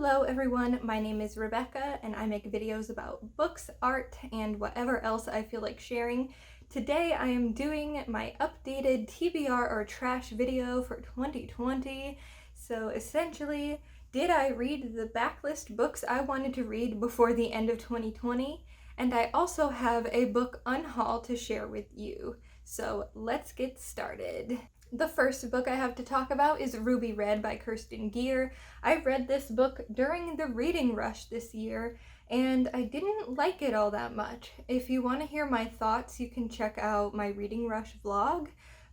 Hello everyone, my name is Rebecca and I make videos about books, art, and whatever else I feel like sharing. Today I am doing my updated TBR or trash video for 2020. So essentially, did I read the backlist books I wanted to read before the end of 2020? And I also have a book Unhaul to share with you. So let's get started. The first book I have to talk about is Ruby Red by Kirsten Gier. I read this book during the reading rush this year, and I didn't like it all that much. If you want to hear my thoughts, you can check out my reading rush vlog,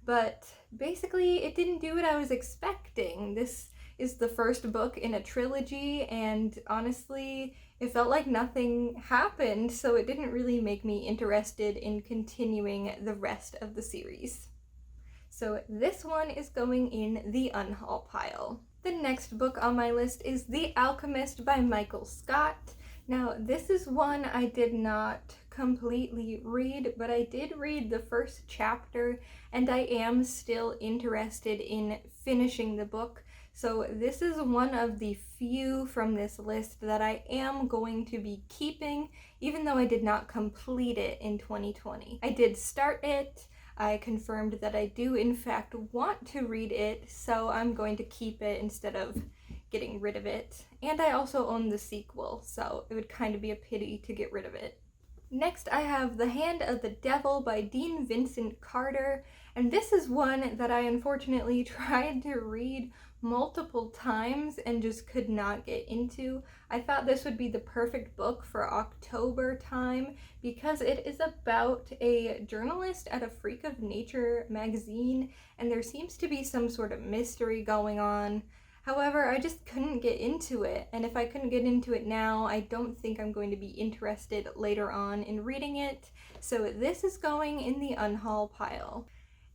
but basically it didn't do what I was expecting. This is the first book in a trilogy, and honestly, it felt like nothing happened, so it didn't really make me interested in continuing the rest of the series. So this one is going in the Unhaul pile. The next book on my list is The Alchemist by Michael Scott. Now, this is one I did not completely read, but I did read the first chapter, and I am still interested in finishing the book. So this is one of the few from this list that I am going to be keeping, even though I did not complete it in 2020. I did start it. I confirmed that I do in fact want to read it, so I'm going to keep it instead of getting rid of it. And I also own the sequel, so it would kind of be a pity to get rid of it. Next I have The Hand of the Devil by Dean Vincent Carter, and this is one that I unfortunately tried to read multiple times and just could not get into. I thought this would be the perfect book for October time because it is about a journalist at a Freak of Nature magazine, and there seems to be some sort of mystery going on. However, I just couldn't get into it, and if I couldn't get into it now, I don't think I'm going to be interested later on in reading it, so this is going in the Unhaul pile.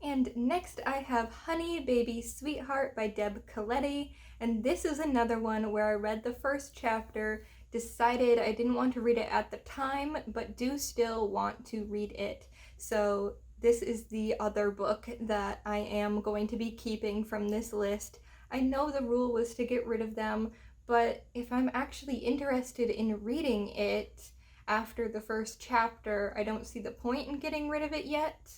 And next I have Honey Baby Sweetheart by Deb Coletti, and this is another one where I read the first chapter, decided I didn't want to read it at the time, but do still want to read it. So this is the other book that I am going to be keeping from this list. I know the rule was to get rid of them, but if I'm actually interested in reading it after the first chapter, I don't see the point in getting rid of it yet.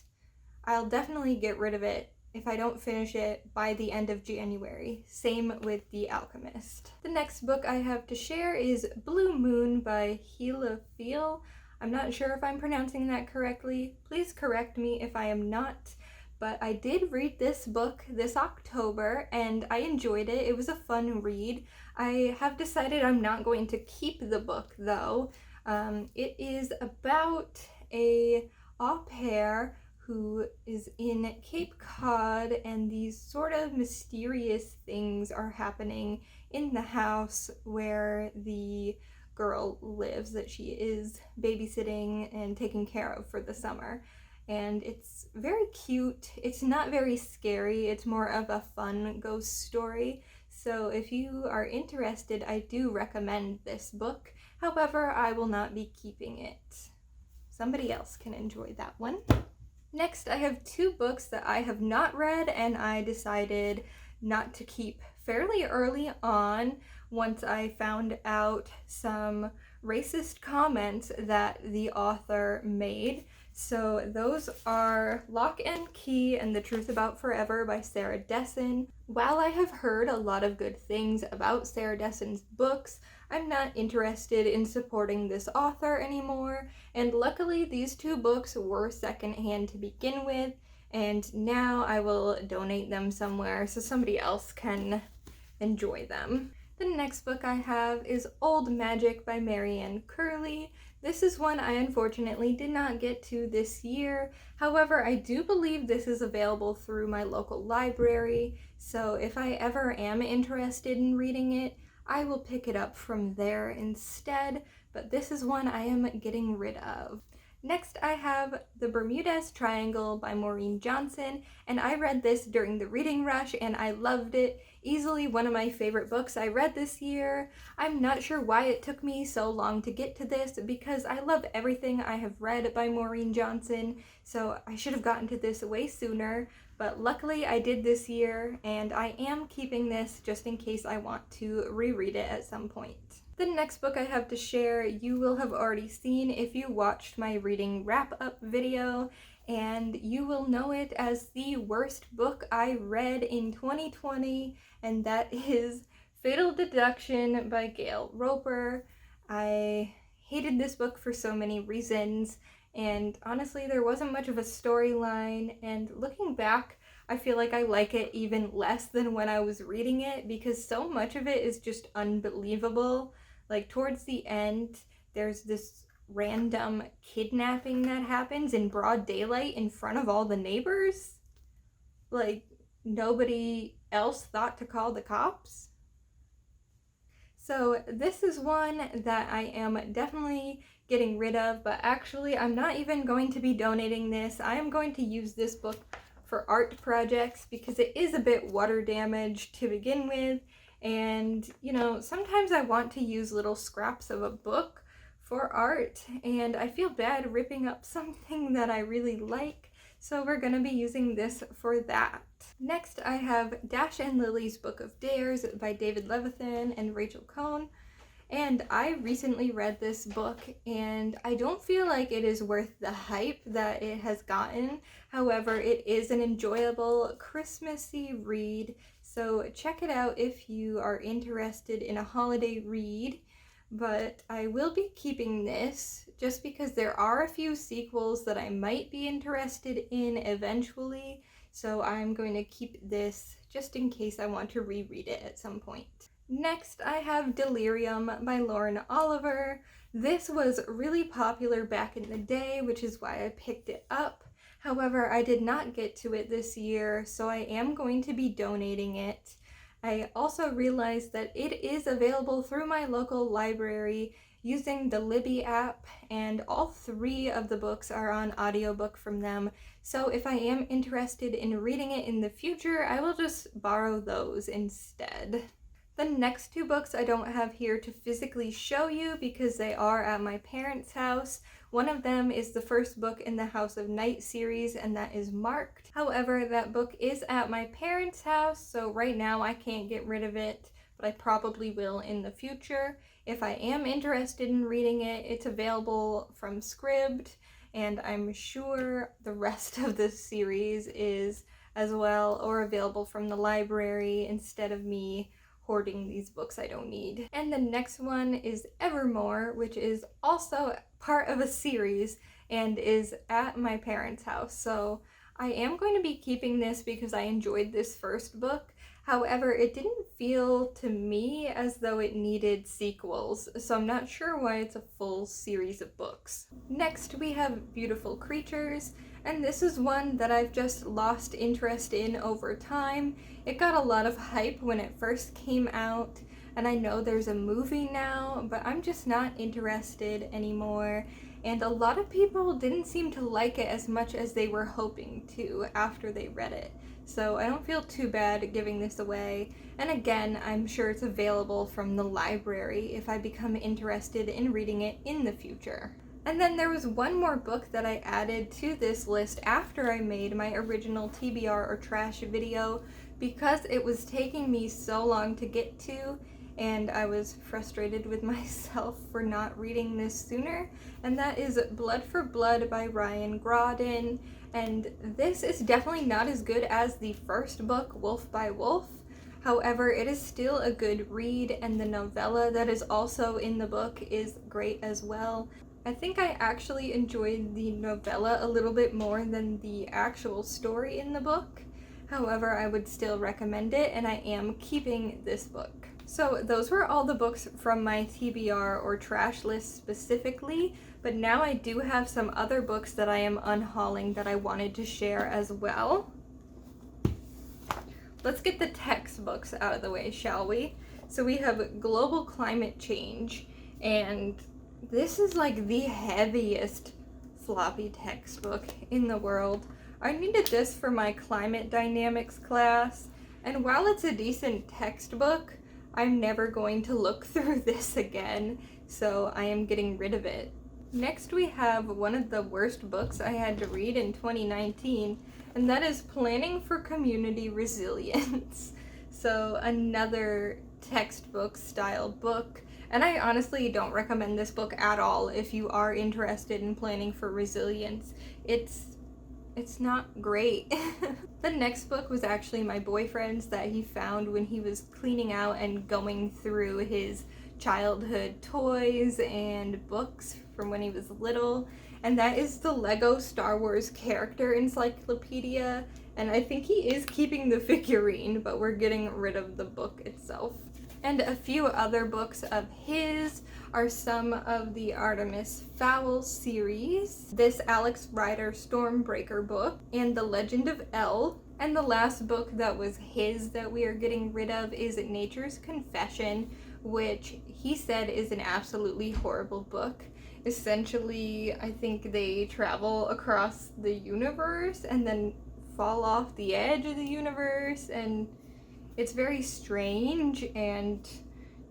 I'll definitely get rid of it if I don't finish it by the end of January. Same with The Alchemist. The next book I have to share is Blue Moon by Hila Feel. I'm not sure if I'm pronouncing that correctly. Please correct me if I am not. But I did read this book this October and I enjoyed it. It was a fun read. I have decided I'm not going to keep the book though. It is about a au pair who is in Cape Cod, and these sort of mysterious things are happening in the house where the girl lives that she is babysitting and taking care of for the summer. And it's very cute. It's not very scary. It's more of a fun ghost story. So if you are interested, I do recommend this book. However, I will not be keeping it. Somebody else can enjoy that one. Next, I have two books that I have not read and I decided not to keep fairly early on once I found out some racist comments that the author made. So those are Lock and Key and The Truth About Forever by Sarah Dessen. While I have heard a lot of good things about Sarah Dessen's books, I'm not interested in supporting this author anymore, and luckily these two books were secondhand to begin with, and now I will donate them somewhere so somebody else can enjoy them. The next book I have is Old Magic by Marianne Curley. This is one I unfortunately did not get to this year. However, I do believe this is available through my local library, so if I ever am interested in reading it, I will pick it up from there instead, but this is one I am getting rid of. Next, I have The Bermudas Triangle by Maureen Johnson, and I read this during the reading rush and I loved it. Easily one of my favorite books I read this year. I'm not sure why it took me so long to get to this because I love everything I have read by Maureen Johnson, so I should have gotten to this way sooner, but luckily I did this year, and I am keeping this just in case I want to reread it at some point. The next book I have to share you will have already seen if you watched my reading wrap-up video, and you will know it as the worst book I read in 2020, and that is Fatal Deduction by Gail Roper. I hated this book for so many reasons, and honestly there wasn't much of a storyline, and looking back I feel like I like it even less than when I was reading it because so much of it is just unbelievable. Like towards the end there's this random kidnapping that happens in broad daylight in front of all the neighbors. Like nobody else thought to call the cops. So this is one that I am definitely getting rid of, but actually I'm not even going to be donating this. I am going to use this book for art projects because it is a bit water damaged to begin with, and you know, sometimes I want to use little scraps of a book for art, and I feel bad ripping up something that I really like, so we're gonna be using this for that. Next I have Dash and Lily's Book of Dares by David Levithan and Rachel Cohn. And I recently read this book, and I don't feel like it is worth the hype that it has gotten. However, it is an enjoyable Christmassy read, so check it out if you are interested in a holiday read. But I will be keeping this just because there are a few sequels that I might be interested in eventually, so I'm going to keep this just in case I want to reread it at some point. Next, I have Delirium by Lauren Oliver. This was really popular back in the day, which is why I picked it up. However, I did not get to it this year, so I am going to be donating it. I also realized that it is available through my local library using the Libby app, and all 3 of the books are on audiobook from them. So if I am interested in reading it in the future, I will just borrow those instead. The next 2 books I don't have here to physically show you because they are at my parents' house. One of them is the first book in the House of Night series, and that is marked. However, that book is at my parents' house, so right now I can't get rid of it, but I probably will in the future. If I am interested in reading it, it's available from Scribd, and I'm sure the rest of the series is as well, or available from the library instead of me hoarding these books I don't need. And the next one is Evermore, which is also part of a series and is at my parents' house. So I am going to be keeping this because I enjoyed this first book. However, it didn't feel to me as though it needed sequels, so I'm not sure why it's a full series of books. Next, we have Beautiful Creatures, and this is one that I've just lost interest in over time. It got a lot of hype when it first came out, and I know there's a movie now, but I'm just not interested anymore. And a lot of people didn't seem to like it as much as they were hoping to after they read it. So I don't feel too bad giving this away. And again, I'm sure it's available from the library if I become interested in reading it in the future. And then there was one more book that I added to this list after I made my original TBR or trash video because it was taking me so long to get to, and I was frustrated with myself for not reading this sooner, and that is Blood for Blood by Ryan Grodin. And this is definitely not as good as the first book, Wolf by Wolf. However, it is still a good read, and the novella that is also in the book is great as well. I think I actually enjoyed the novella a little bit more than the actual story in the book. However, I would still recommend it, and I am keeping this book. So those were all the books from my TBR or trash list specifically, but now I do have some other books that I am unhauling that I wanted to share as well. Let's get the textbooks out of the way, shall we? So we have Global Climate Change, and this is like the heaviest floppy textbook in the world. I needed this for my climate dynamics class, and while it's a decent textbook, I'm never going to look through this again, so I am getting rid of it. Next we have one of the worst books I had to read in 2019, and that is Planning for Community Resilience. So another textbook style book, and I honestly don't recommend this book at all if you are interested in planning for resilience. It's not great. The next book was actually my boyfriend's that he found when he was cleaning out and going through his childhood toys and books from when he was little, and that is the Lego Star Wars character encyclopedia, and I think he is keeping the figurine, but we're getting rid of the book itself. And a few other books of his are some of the Artemis Fowl series, this Alex Rider Stormbreaker book, and The Legend of Elle. And the last book that was his that we are getting rid of is Nature's Confession, which he said is an absolutely horrible book. Essentially, I think they travel across the universe and then fall off the edge of the universe, and it's very strange and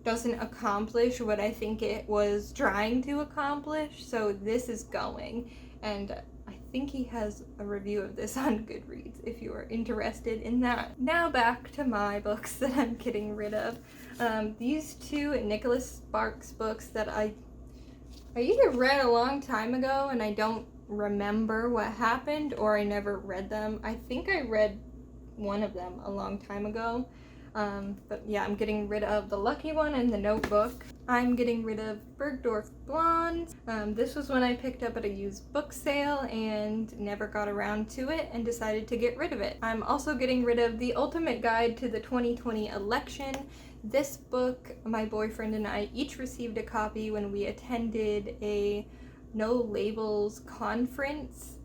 doesn't accomplish what I think it was trying to accomplish. So this is going, and I think he has a review of this on Goodreads if you are interested in that. Now back to my books that I'm getting rid of. These two Nicholas Sparks books that I either read a long time ago and I don't remember what happened, or I never read them. I think I read one of them a long time ago. But yeah, I'm getting rid of The Lucky One and The Notebook. I'm getting rid of Bergdorf Blondes. This was one I picked up at a used book sale and never got around to it and decided to get rid of it. I'm also getting rid of The Ultimate Guide to the 2020 Election. This book, my boyfriend and I each received a copy when we attended a No Labels conference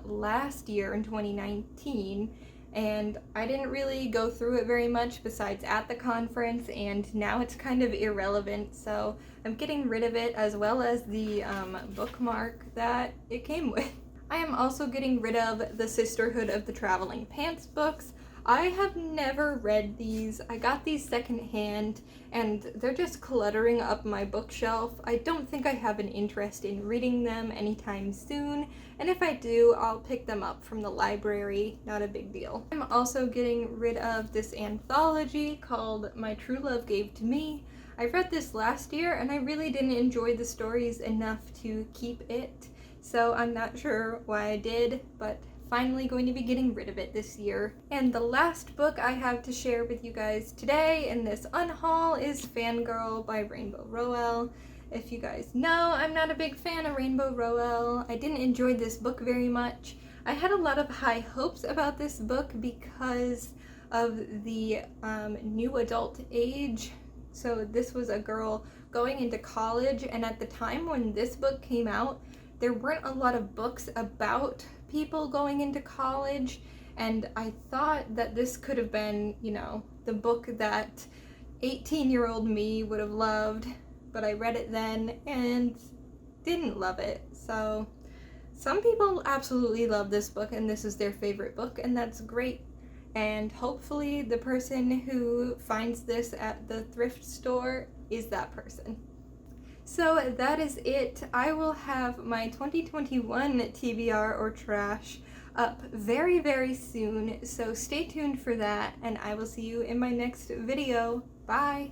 last year in 2019. And I didn't really go through it very much besides at the conference, and now it's kind of irrelevant, so I'm getting rid of it, as well as the bookmark that it came with. I am also getting rid of the Sisterhood of the Traveling Pants books. I have never read these. I got these secondhand, and they're just cluttering up my bookshelf. I don't think I have an interest in reading them anytime soon, and if I do, I'll pick them up from the library. Not a big deal. I'm also getting rid of this anthology called My True Love Gave to Me. I read this last year, and I really didn't enjoy the stories enough to keep it, so I'm not sure why I did, but finally going to be getting rid of it this year. And the last book I have to share with you guys today in this unhaul is Fangirl by Rainbow Rowell. If you guys know, I'm not a big fan of Rainbow Rowell. I didn't enjoy this book very much. I had a lot of high hopes about this book because of the new adult age. So this was a girl going into college, and at the time when this book came out, there weren't a lot of books about people going into college, and I thought that this could have been, you know, the book that 18-year-old me would have loved, but I read it then and didn't love it. So some people absolutely love this book and this is their favorite book, and that's great, and hopefully the person who finds this at the thrift store is that person. So that is it. I will have my 2021 TBR or trash up very, very soon, so stay tuned for that, and I will see you in my next video. Bye!